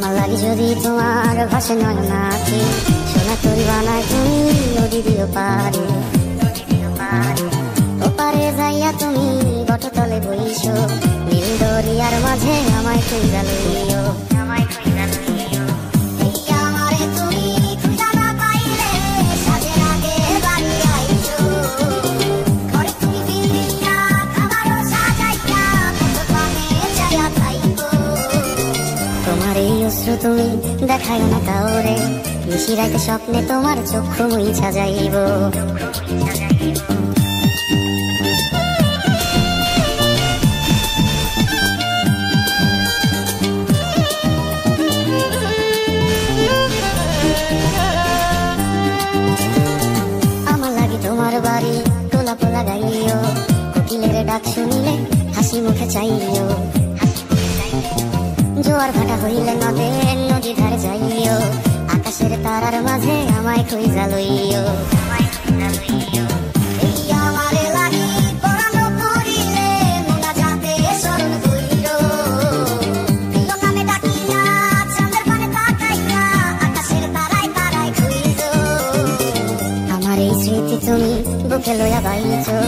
আমার লাগি যদি তোমার ভাষে নয় নাকি সোনা তরি বানায় তুমি নদী দিও পারে ওপারে যাইয়া তুমি বটতলে বইছো নীল দরিয়ার মাঝে আমায় খুঁজা লইও তোমার এই অশ্রু তুমি দেখায় না কাউরে নিশি রাতে স্বপ্নে তোমার চক্ষু মুইছা যাইব আমার লাগি তোমার বাড়ি গোলাপ লাগাইও কোকিলের ডাক শুনিলে হাসি মুখে চাইও জোয়ার ভাটা হইলে নদী ধারে যাইও আকাশের তারার মাঝে আমায় খুঁজা লইও আমার এই স্মৃতি তুমি বুকে লইয়া বাইছো